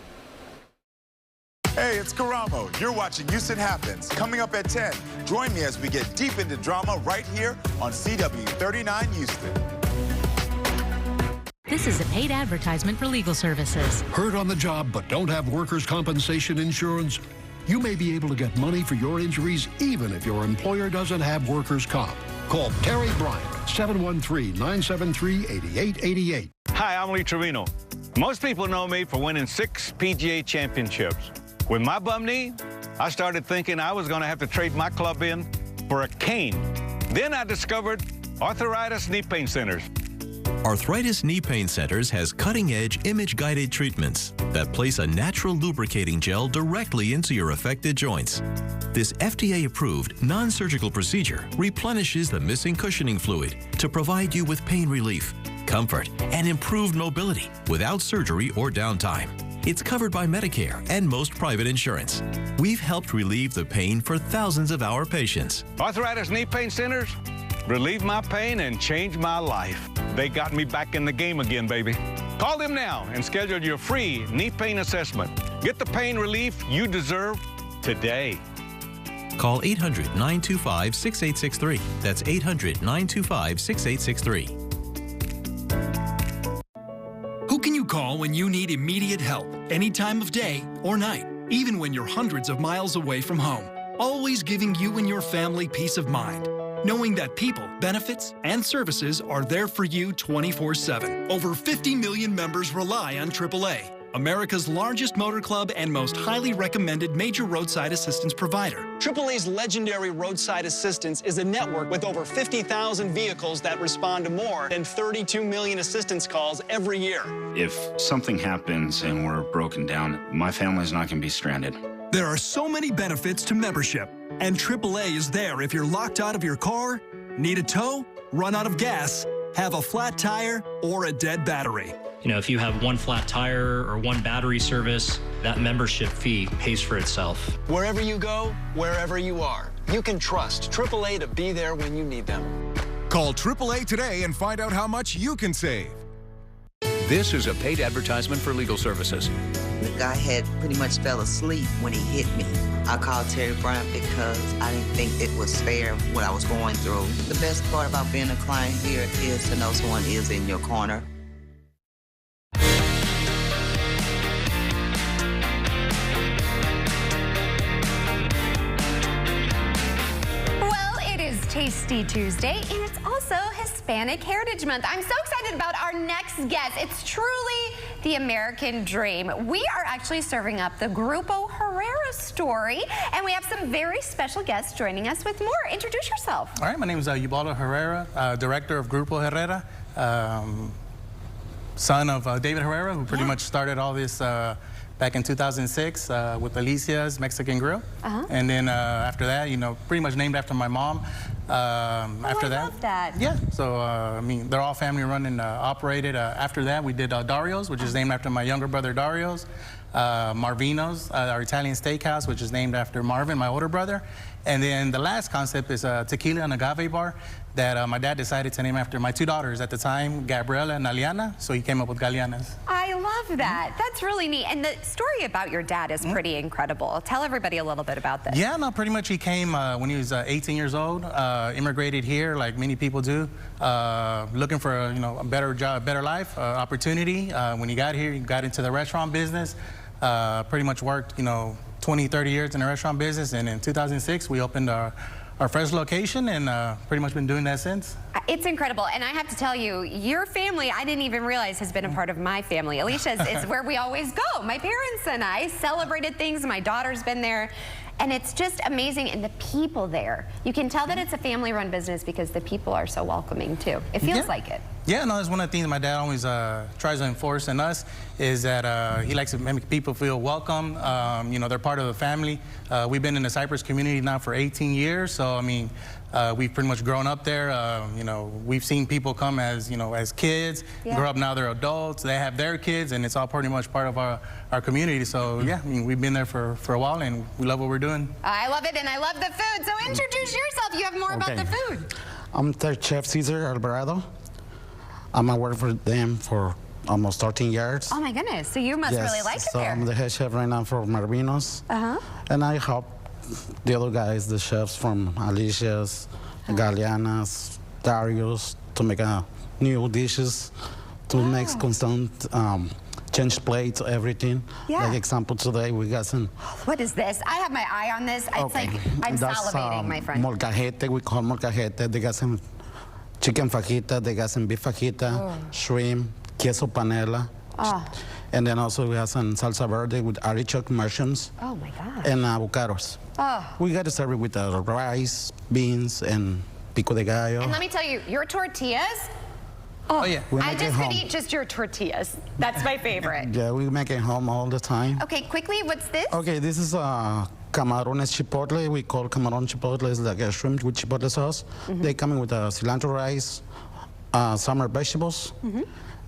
Hey, it's Karamo. You're watching Houston Happens. Coming up at 10, join me as we get deep into drama right here on CW39 Houston. This is a paid advertisement for legal services. Hurt on the job but don't have workers' compensation insurance? You may be able to get money for your injuries even if your employer doesn't have workers' comp. Call Terry Bryant, 713-973-8888. Hi, I'm Lee Trevino. Most people know me for winning 6 PGA championships. With my bum knee, I started thinking I was going to have to trade my club in for a cane. Then I discovered Arthritis Knee Pain Centers. Arthritis Knee Pain Centers has cutting-edge image-guided treatments that place a natural lubricating gel directly into your affected joints. This FDA-approved, non-surgical procedure replenishes the missing cushioning fluid to provide you with pain relief, comfort, and improved mobility without surgery or downtime. It's covered by Medicare and most private insurance. We've helped relieve the pain for thousands of our patients. Arthritis Knee Pain Centers relieved my pain and changed my life. They got me back in the game again, baby. Call them now and schedule your free knee pain assessment. Get the pain relief you deserve today. Call 800-925-6863. That's 800-925-6863. Who can you call when you need immediate help, any time of day or night, even when you're hundreds of miles away from home? Always giving you and your family peace of mind, knowing that people, benefits, and services are there for you 24/7. Over 50 million members rely on AAA, America's largest motor club and most highly recommended major roadside assistance provider. AAA's legendary roadside assistance is a network with over 50,000 vehicles that respond to more than 32 million assistance calls every year. If something happens and we're broken down, my family's not going to be stranded. There are so many benefits to membership, and AAA is there if you're locked out of your car, need a tow, run out of gas, have a flat tire, or a dead battery. You know, if you have one flat tire or one battery service, that membership fee pays for itself. Wherever you go, wherever you are, you can trust AAA to be there when you need them. Call AAA today and find out how much you can save. This is a paid advertisement for legal services. The guy had pretty much fell asleep when he hit me. I called Terry Bryant because I didn't think it was fair what I was going through. The best part about being a client here is to know someone is in your corner. Tasty Tuesday, and it's also Hispanic Heritage Month. I'm so excited about our next guest. It's truly the American dream. We are actually serving up the Grupo Herrera story, and we have some very special guests joining us with more. Introduce yourself. All right, my name is Ubaldo Herrera, director of Grupo Herrera, son of David Herrera, who pretty much started all this back in 2006 with Alicia's Mexican Grill. And then after that, you know, pretty much named after my mom. After that. Love that. Yeah, so I mean, they're all family run and operated. After that, we did Dario's, which is named after my younger brother Dario's. Marvino's, our Italian steakhouse, which is named after Marvin, my older brother. And then the last concept is Tequila and Agave Bar that my dad decided to name after my two daughters at the time, Gabriela and Aliana, so he came up with Galeanas. I love that. That's really neat. And the story about your dad is pretty incredible. Tell everybody a little bit about this. Yeah, no, pretty much he came when he was 18 years old, immigrated here like many people do, looking for a better job, a better life, opportunity. When he got here, he got into the restaurant business, pretty much worked, 20, 30 years in the restaurant business, and in 2006 we opened our our first location, and pretty much been doing that since. It's incredible, and I have to tell you, your family, I didn't even realize, has been a part of my family. Alicia's is where we always go. My parents and I celebrated things. My daughter's been there. And it's just amazing, and the people there. You can tell that it's a family-run business because the people are so welcoming, too. It feels like it. Yeah, no, that's one of the things my dad always tries to enforce in us, is that he likes to make people feel welcome. You know, they're part of the family. We've been in the Cypress community now for 18 years, so, I mean, we've pretty much grown up there. You know, we've seen people come as, you know, as kids, grow up now they're adults, they have their kids, and it's all pretty much part of our community. So, yeah, I mean, we've been there for a while, and we love what we're doing. I love it, and I love the food. So introduce yourself. You have more about the food. I'm the Chef Cesar Alvarado. I'm working for them for almost 13 years. Oh, my goodness. So you must really like it there. I'm the head chef right now for Marvino's. And I help the other guys, the chefs from Alicia's, Galeana's, Dario's, to make new dishes, to make constant change plates, everything. Like example, today we got some. What is this? I have my eye on this. It's like I'm salivating, my friend. Molcajete, we call molcajete. They got some chicken fajita, they got some beef fajita, shrimp, queso panela. And then also we have some salsa verde with artichoke mushrooms. Oh my God. And avocados. We got to serve it with rice, beans, and pico de gallo. And let me tell you, your tortillas. Oh yeah. I just could eat just your tortillas. That's my favorite. Yeah, we make it home all the time. Okay, quickly, what's this? Okay, this is camarones chipotle. We call camaron chipotle. It's like a shrimp with chipotle sauce. They come in with cilantro rice, summer vegetables.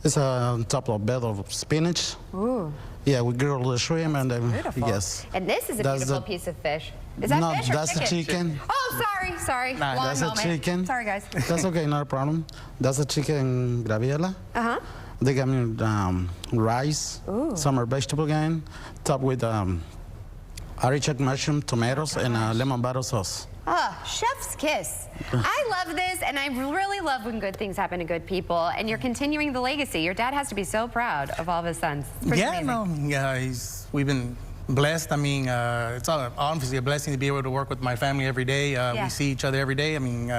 It's on top of a bed of spinach. Ooh. Yeah, we grill the shrimp and then, yes. And this is a beautiful piece of fish. Is that fish or that's chicken? a chicken. Oh, sorry. Nah, Long that's moment. a chicken. Sorry, guys. That's okay, not a problem. That's a chicken graviela. They got me rice, summer vegetable again, topped with artichoke mushroom, tomatoes, and lemon butter sauce. Chef's kiss. I love this, and I really love when good things happen to good people, and you're continuing the legacy. Your dad has to be so proud of all of his sons. We've been blessed. I mean, it's obviously a blessing to be able to work with my family every day. We see each other every day. I mean,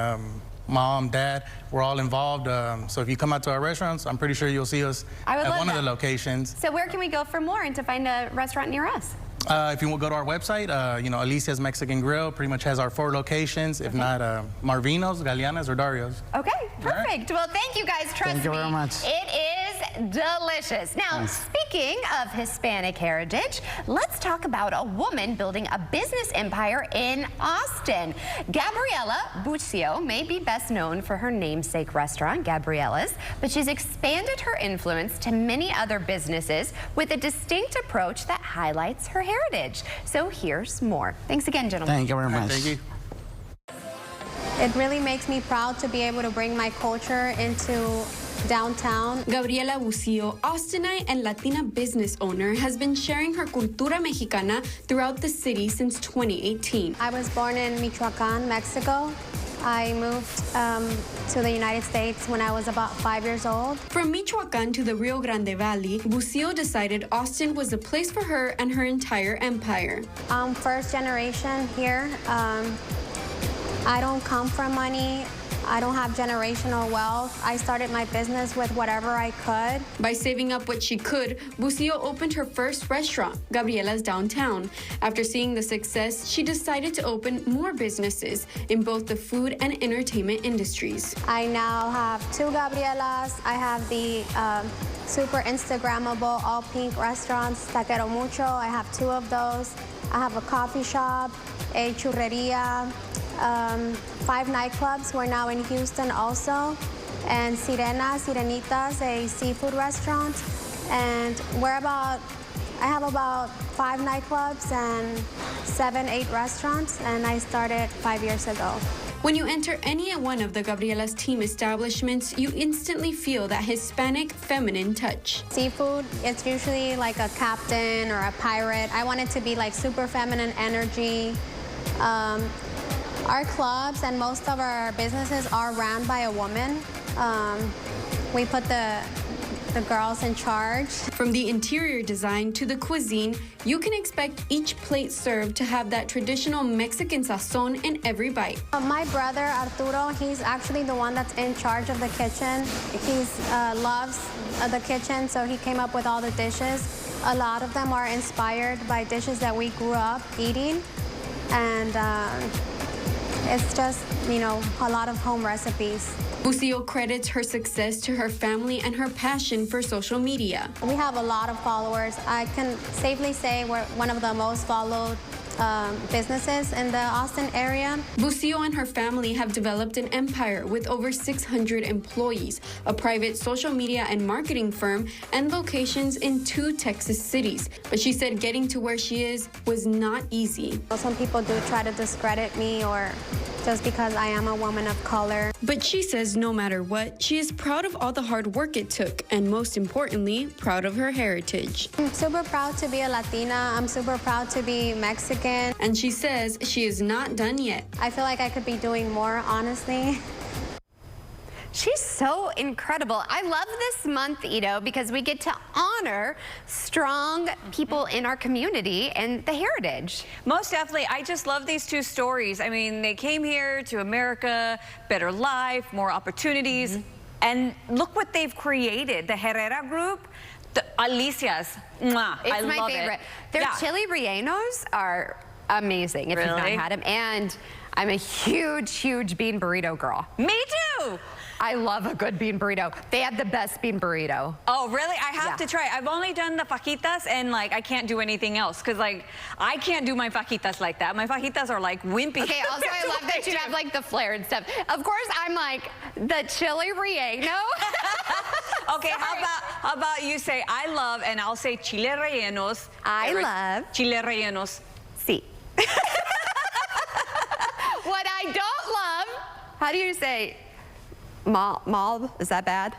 Mom, Dad, we're all involved. So if you come out to our restaurants, I'm pretty sure you'll see us at one of the locations. So where can we go for more and to find a restaurant near us? If you will go to our website, you know, Alicia's Mexican Grill pretty much has our 4 locations. If not, Marvino's, Galeana's, or Dario's. Okay, perfect. Well, thank you guys. Trust me. Thank you very much. It is delicious. Now, speaking of Hispanic heritage, let's talk about a woman building a business empire in Austin. Gabriela Bucio may be best known for her namesake restaurant, Gabriela's, but she's expanded her influence to many other businesses with a distinct approach that highlights her heritage. So here's more. Thanks again, gentlemen. Thank you very much. Thank you. It really makes me proud to be able to bring my culture into downtown. Gabriela Bucio, Austinite and Latina business owner, has been sharing her cultura mexicana throughout the city since 2018. I was born in Michoacan, Mexico. I moved to the United States when I was about 5 years old. From Michoacan to the Rio Grande Valley, Bucio decided Austin was the place for her and her entire empire. I'm first generation here. I don't come from money. I don't have generational wealth. I started my business with whatever I could. By saving up what she could, Bucio opened her first restaurant, Gabriela's Downtown. After seeing the success, she decided to open more businesses in both the food and entertainment industries. I now have 2 Gabrielas. I have the super Instagrammable all pink restaurants, Taquero Mucho. I have 2 of those. I have a coffee shop, a churreria, 5 nightclubs. We're now in Houston also, and Sirenitas, a seafood restaurant. And I have about 5 nightclubs and 7, 8 restaurants, and I started 5 years ago. When you enter any one of the Gabriela's team establishments, you instantly feel that Hispanic feminine touch. Seafood, it's usually like a captain or a pirate. I want it to be like super feminine energy. Our clubs and most of our businesses are run by a woman. We put the the girls in charge. From the interior design to the cuisine, you can expect each plate served to have that traditional Mexican sazon in every bite. My brother, Arturo, he's actually the one that's in charge of the kitchen. He loves the kitchen, so he came up with all the dishes. A lot of them are inspired by dishes that we grew up eating, and it's just, you know, a lot of home recipes. Bucio credits her success to her family and her passion for social media. We have a lot of followers. I can safely say we're one of the most followed businesses in the Austin area. Bucio and her family have developed an empire with over 600 employees, a private social media and marketing firm, and locations in 2 Texas cities. But she said getting to where she is was not easy. Some people do try to discredit me, or just because I am a woman of color. But she says no matter what, she is proud of all the hard work it took, and most importantly, proud of her heritage. I'm super proud to be a Latina. I'm super proud to be Mexican. And she says she is not done yet. I feel like I could be doing more, honestly. She's so incredible. I love this month, Ito, because we get to honor strong people in our community and the heritage. Most definitely. I just love these 2 stories. I mean, they came here to America, better life, more opportunities, and look what they've created. The Herrera Group, the Alicia's. Mwah, it's I my love favorite. It. Their chili rellenos are amazing if you've not had them. And I'm a huge bean burrito girl. Me too. I love a good bean burrito. They have the best bean burrito. Oh, really? I have to try. I've only done the fajitas, and like I can't do anything else because like I can't do my fajitas like that. My fajitas are like wimpy. Okay, also I love that you have like the flair and stuff. Of course, I'm like the chili relleno. Okay, how about you say I love, and I'll say chile rellenos. I love chile rellenos. Sí. What I don't love, how do you say mal? Is that bad?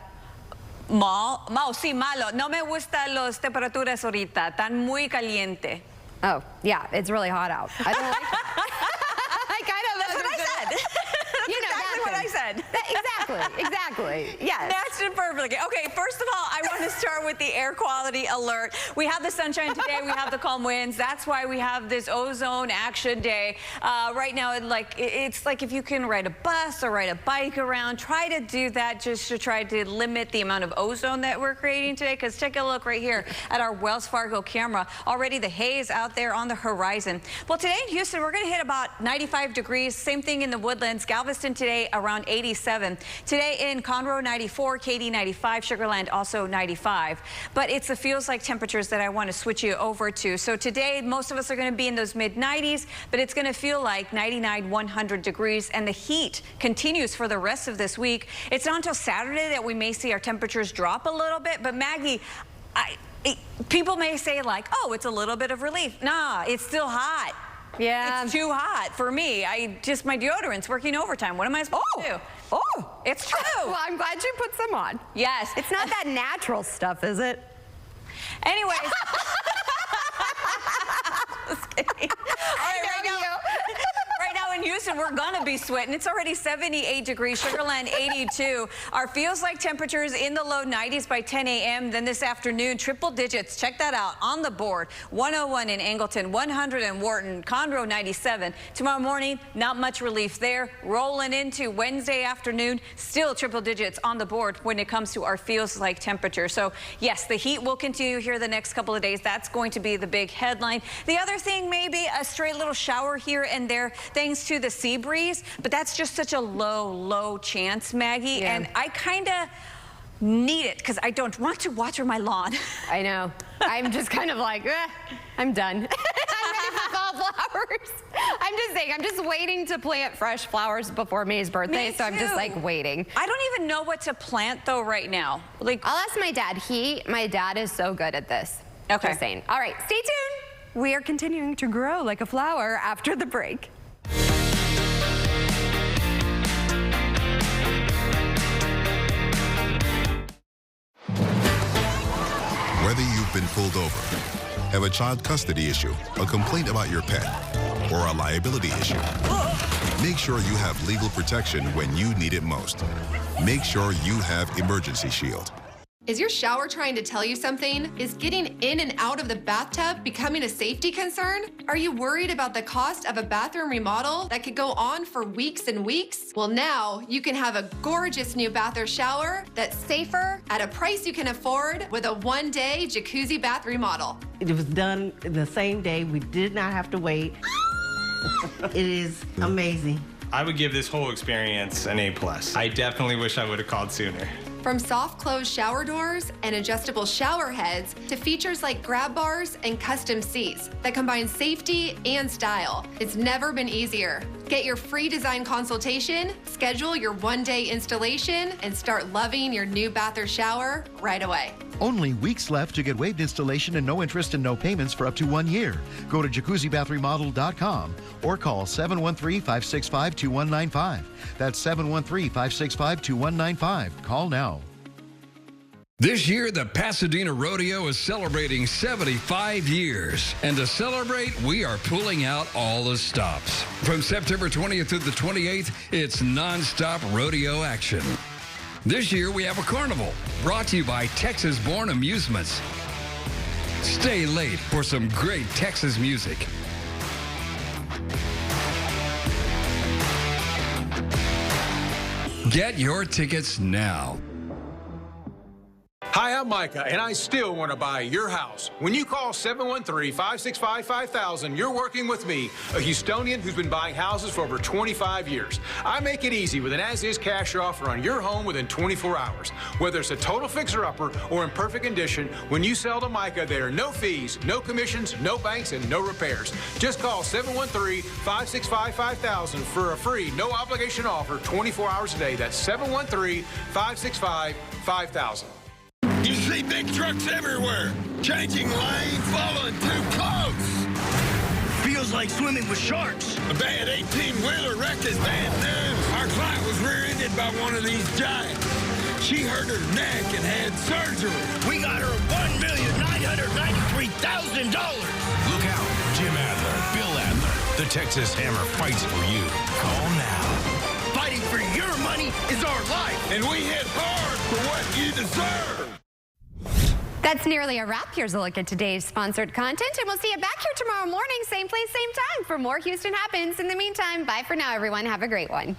Sí, malo. No me gustan las temperaturas ahorita. Tan muy caliente. Oh, yeah, it's really hot out. I don't like it. I kind of That's what I said. You know, exactly what I said. Exactly. Yes. Matched it perfectly. Okay, first of all, I want to start with the air quality alert. We have the sunshine today. We have the calm winds. That's why we have this ozone action day. Right now, it's like if you can ride a bus or ride a bike around, try to do that just to try to limit the amount of ozone that we're creating today. Because take a look right here at our Wells Fargo camera. Already the haze out there on the horizon. Well, today in Houston, we're going to hit about 95 degrees. Same thing in the Woodlands. Galveston today around 87. Today in Conroe 94, Katy 95, Sugar Land also 95. But it's the feels like temperatures that I want to switch you over to. So today, most of us are going to be in those mid-90s, but it's going to feel like 99, 100 degrees, and the heat continues for the rest of this week. It's not until Saturday that we may see our temperatures drop a little bit, but Maggie, people may say like, oh, it's a little bit of relief. Nah, it's still hot. Yeah. It's too hot for me. My deodorant's working overtime. What am I supposed to do? Oh, it's true. Well, I'm glad you put some on. Yes. It's not that natural stuff, is it? Anyways. Just kidding. All right, right now in Houston, we're gonna be sweating. It's already 78 degrees, Sugar Land 82. Our feels like temperatures in the low 90s by 10 a.m. Then this afternoon, triple digits. Check that out on the board. 101 in Angleton, 100 in Wharton, Conroe 97. Tomorrow morning, not much relief there. Rolling into Wednesday afternoon, still triple digits on the board when it comes to our feels like temperature. So yes, the heat will continue here the next couple of days. That's going to be the big headline. The other thing may be a stray little shower here and there thanks to the sea breeze, but that's just such a low chance, Maggie. Yeah. And I kind of need it because I don't want to water my lawn. I know. I'm just kind of like, I'm done. I'm ready for fall flowers. I'm just saying, I'm just waiting to plant fresh flowers before May's birthday, so I'm just like waiting. I don't even know what to plant though right now. Like, I'll ask my dad. My dad is so good at this. Okay. Just saying. All right, stay tuned. We are continuing to grow like a flower after the break. Whether you've been pulled over, have a child custody issue, a complaint about your pet, or a liability issue, make sure you have legal protection when you need it most. Make sure you have Emergency Shield. Is your shower trying to tell you something? Is getting in and out of the bathtub becoming a safety concern? Are you worried about the cost of a bathroom remodel that could go on for weeks and weeks? Well, now you can have a gorgeous new bath or shower that's safer at a price you can afford with a one-day jacuzzi bath remodel. It was done the same day. We did not have to wait. It is amazing. I would give this whole experience an A+. I definitely wish I would have called sooner. From soft close shower doors and adjustable shower heads to features like grab bars and custom seats that combine safety and style, it's never been easier. Get your free design consultation, schedule your one-day installation, and start loving your new bath or shower right away. Only weeks left to get waived installation and no interest and no payments for up to 1 year. Go to jacuzzibathremodel.com or call 713-565-2195. That's 713-565-2195. Call now. This year, the Pasadena Rodeo is celebrating 75 years. And to celebrate, we are pulling out all the stops. From September 20th through the 28th, it's nonstop rodeo action. This year, we have a carnival brought to you by Texas-born Amusements. Stay late for some great Texas music. Get your tickets now. Hi, I'm Micah, and I still want to buy your house. When you call 713-565-5000, you're working with me, a Houstonian who's been buying houses for over 25 years. I make it easy with an as-is cash offer on your home within 24 hours. Whether it's a total fixer-upper or in perfect condition, when you sell to Micah, there are no fees, no commissions, no banks, and no repairs. Just call 713-565-5000 for a free, no-obligation offer 24 hours a day. That's 713-565-5000. You see big trucks everywhere, changing lanes, following too close. Feels like swimming with sharks. A bad 18-wheeler wrecked is bad news. Our client was rear-ended by one of these giants. She hurt her neck and had surgery. We got her $1,993,000. Look out, Jim Adler, Bill Adler. The Texas Hammer fights for you. Call now. Fighting for your money is our life, and we hit hard for what you deserve. That's nearly a wrap. Here's a look at today's sponsored content, and we'll see you back here tomorrow morning, same place, same time, for more Houston Happens. In the meantime, bye for now, everyone. Have a great one.